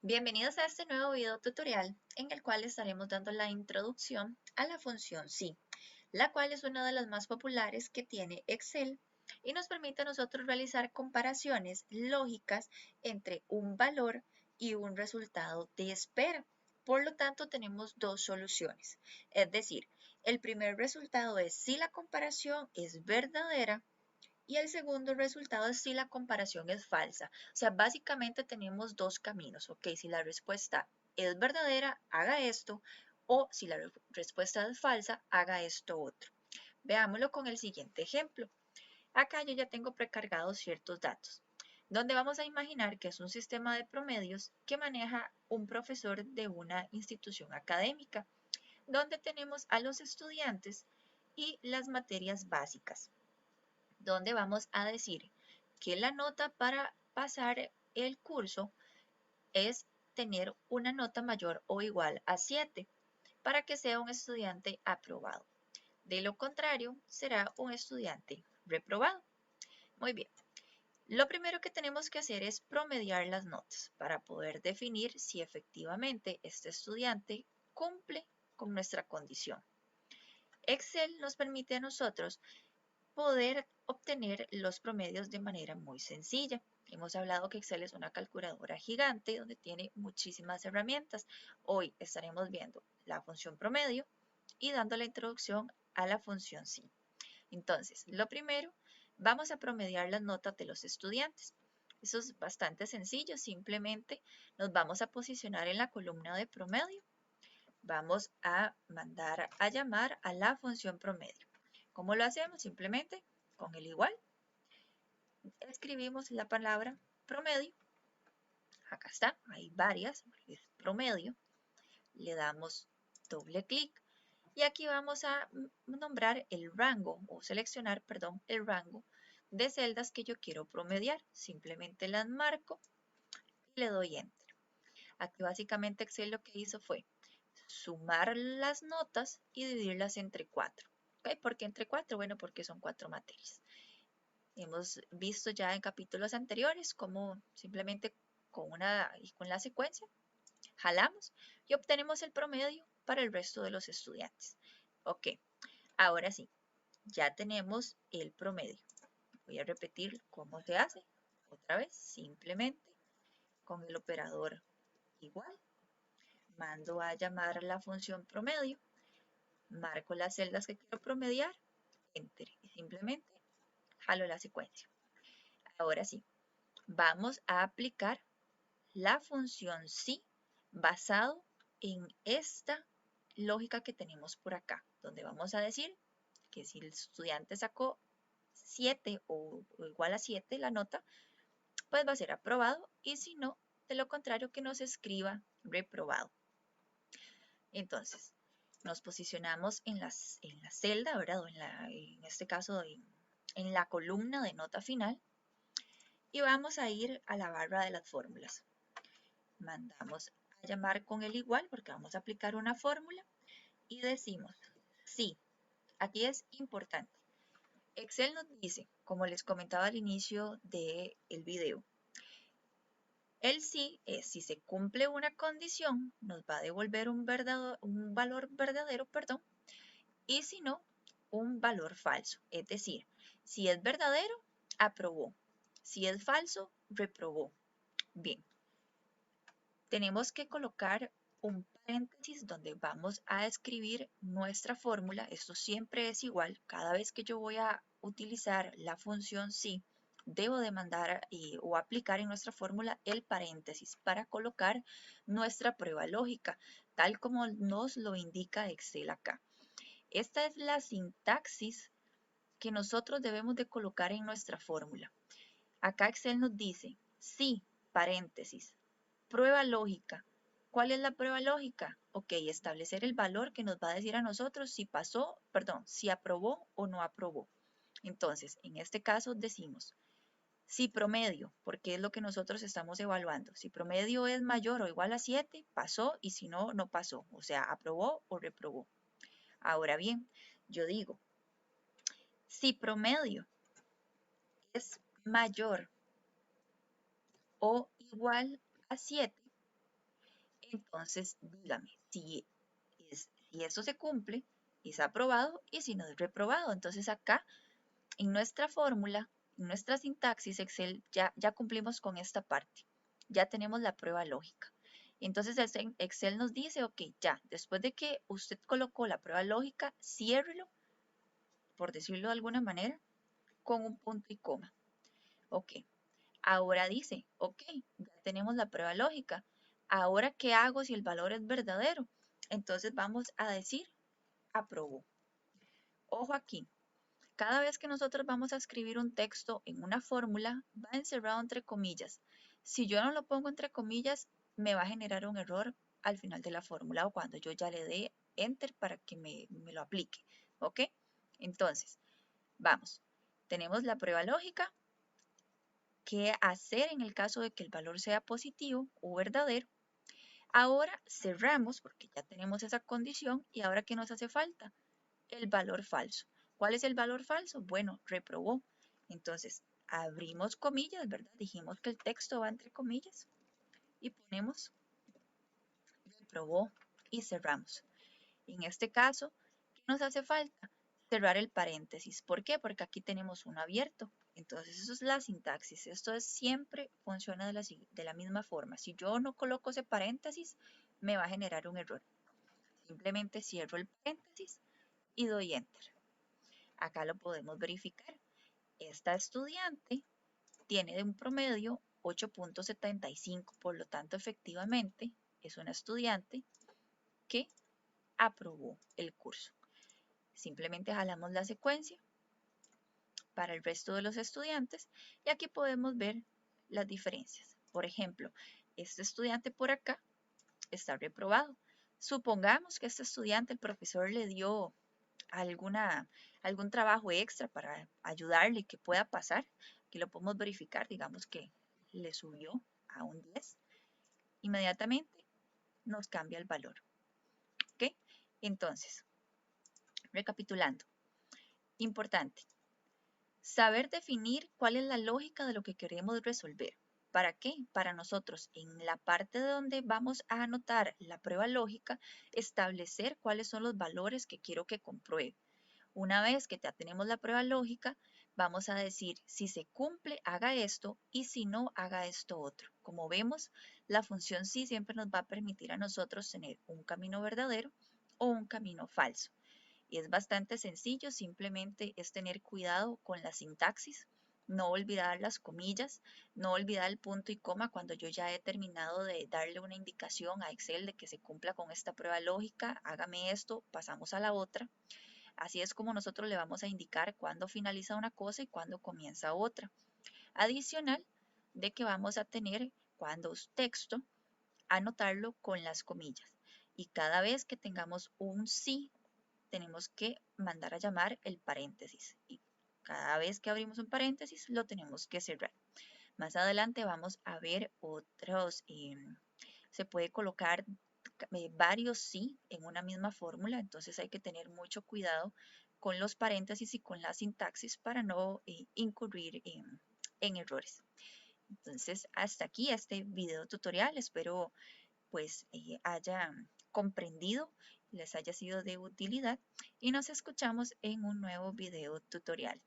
Bienvenidos a este nuevo video tutorial en el cual estaremos dando la introducción a la función SI, la cual es una de las más populares que tiene Excel y nos permite a nosotros realizar comparaciones lógicas entre un valor y un resultado de espera. Por lo tanto, tenemos dos soluciones. Es decir, el primer resultado es si la comparación es verdadera y el segundo resultado es si la comparación es falsa. O sea, básicamente tenemos dos caminos. Ok, si la respuesta es verdadera, haga esto, o si la respuesta es falsa, haga esto otro. Veámoslo con el siguiente ejemplo. Acá yo ya tengo precargados ciertos datos, donde vamos a imaginar que es un sistema de promedios que maneja un profesor de una institución académica, donde tenemos a los estudiantes y las materias básicas, donde vamos a decir que la nota para pasar el curso es tener una nota mayor o igual a 7 para que sea un estudiante aprobado. De lo contrario, será un estudiante reprobado. Muy bien. Lo primero que tenemos que hacer es promediar las notas para poder definir si efectivamente este estudiante cumple con nuestra condición. Excel nos permite a nosotros poder obtener los promedios de manera muy sencilla. Hemos hablado que Excel es una calculadora gigante donde tiene muchísimas herramientas. Hoy estaremos viendo la función promedio y dando la introducción a la función SI. Entonces, lo primero, vamos a promediar las notas de los estudiantes. Eso es bastante sencillo, simplemente nos vamos a posicionar en la columna de promedio. Vamos a mandar a llamar a la función promedio. ¿Cómo lo hacemos? Simplemente con el igual. Escribimos la palabra promedio. Acá está, hay varias, es promedio. Le damos doble clic y aquí vamos a nombrar el rango o seleccionar, perdón, el rango de celdas que yo quiero promediar. Simplemente las marco y le doy enter. Aquí básicamente Excel lo que hizo fue sumar las notas y dividirlas entre 4. ¿Okay? ¿Por qué entre 4? Bueno, porque son 4 materias. Hemos visto ya en capítulos anteriores cómo simplemente con la secuencia jalamos y obtenemos el promedio para el resto de los estudiantes. Ok, ahora sí, ya tenemos el promedio. Voy a repetir cómo se hace. Otra vez, simplemente con el operador igual, mando a llamar la función promedio, marco las celdas que quiero promediar, enter y simplemente jalo la secuencia. Ahora sí, vamos a aplicar la función SI basado en esta lógica que tenemos por acá, donde vamos a decir que si el estudiante sacó 7 o igual a 7 la nota, pues va a ser aprobado y si no, de lo contrario que nos escriba reprobado. Entonces, nos posicionamos en la celda, ¿verdad? O en este caso en la columna de nota final y vamos a ir a la barra de las fórmulas. Mandamos a llamar con el igual porque vamos a aplicar una fórmula y decimos sí. Aquí es importante. Excel nos dice, como les comentaba al inicio del video, el sí es si se cumple una condición, nos va a devolver un valor verdadero, perdón, y si no, un valor falso. Es decir, si es verdadero, aprobó. Si es falso, reprobó. Bien, tenemos que colocar un paréntesis donde vamos a escribir nuestra fórmula. Esto siempre es igual. Cada vez que yo voy a utilizar la función sí, debo de mandar o aplicar en nuestra fórmula el paréntesis para colocar nuestra prueba lógica, tal como nos lo indica Excel acá. Esta es la sintaxis que nosotros debemos de colocar en nuestra fórmula. Acá Excel nos dice sí, paréntesis, prueba lógica. ¿Cuál es la prueba lógica? Ok, establecer el valor que nos va a decir a nosotros si pasó, perdón, si aprobó o no aprobó. Entonces, en este caso decimos, si promedio, porque es lo que nosotros estamos evaluando. Si promedio es mayor o igual a 7, pasó y si no, no pasó. O sea, aprobó o reprobó. Ahora bien, yo digo, si promedio es mayor o igual a 7, Entonces, dígame si esto se cumple, es aprobado y si no es reprobado. Entonces acá en nuestra fórmula, en nuestra sintaxis Excel, ya cumplimos con esta parte. Ya tenemos la prueba lógica. Entonces Excel nos dice, ok, ya, después de que usted colocó la prueba lógica, ciérrelo, por decirlo de alguna manera, con un punto y coma. Ok, ahora dice, ok, ya tenemos la prueba lógica. Ahora, ¿qué hago si el valor es verdadero? Entonces vamos a decir, aprobó. Ojo aquí, cada vez que nosotros vamos a escribir un texto en una fórmula, va encerrado entre comillas. Si yo no lo pongo entre comillas, me va a generar un error al final de la fórmula o cuando yo ya le dé enter para que me lo aplique. ¿Ok? Entonces, vamos. Tenemos la prueba lógica. ¿Qué hacer en el caso de que el valor sea positivo o verdadero? Ahora cerramos porque ya tenemos esa condición y ahora ¿qué nos hace falta? El valor falso. ¿Cuál es el valor falso? Bueno, reprobó. Entonces, abrimos comillas, ¿verdad? Dijimos que el texto va entre comillas y ponemos reprobó y cerramos. En este caso, ¿qué nos hace falta? Cerrar el paréntesis. ¿Por qué? Porque aquí tenemos uno abierto. Entonces, eso es la sintaxis. Esto es, siempre funciona de la misma forma. Si yo no coloco ese paréntesis, me va a generar un error. Simplemente cierro el paréntesis y doy enter. Acá lo podemos verificar. Esta estudiante tiene de un promedio 8.75, por lo tanto, efectivamente, es una estudiante que aprobó el curso. Simplemente jalamos la secuencia para el resto de los estudiantes y aquí podemos ver las diferencias. Por ejemplo, este estudiante por acá está reprobado. Supongamos que este estudiante, el profesor le dio algún trabajo extra para ayudarle que pueda pasar. Aquí lo podemos verificar, digamos que le subió a un 10. Inmediatamente nos cambia el valor. ¿Ok? Entonces, recapitulando, importante, saber definir cuál es la lógica de lo que queremos resolver. ¿Para qué? Para nosotros, en la parte de donde vamos a anotar la prueba lógica, establecer cuáles son los valores que quiero que compruebe. Una vez que ya tenemos la prueba lógica, vamos a decir si se cumple, haga esto y si no, haga esto otro. Como vemos, la función sí siempre nos va a permitir a nosotros tener un camino verdadero o un camino falso. Y es bastante sencillo, simplemente es tener cuidado con la sintaxis, no olvidar las comillas, no olvidar el punto y coma cuando yo ya he terminado de darle una indicación a Excel de que se cumpla con esta prueba lógica, hágame esto, pasamos a la otra. Así es como nosotros le vamos a indicar cuándo finaliza una cosa y cuándo comienza otra. Adicional de que vamos a tener cuando es texto, anotarlo con las comillas. Y cada vez que tengamos un sí, tenemos que mandar a llamar el paréntesis. Y cada vez que abrimos un paréntesis, lo tenemos que cerrar. Más adelante vamos a ver otros, se puede colocar varios sí en una misma fórmula, entonces hay que tener mucho cuidado con los paréntesis y con la sintaxis para no incurrir en errores. Entonces, hasta aquí este video tutorial. Espero pues hayan comprendido, les haya sido de utilidad y nos escuchamos en un nuevo video tutorial.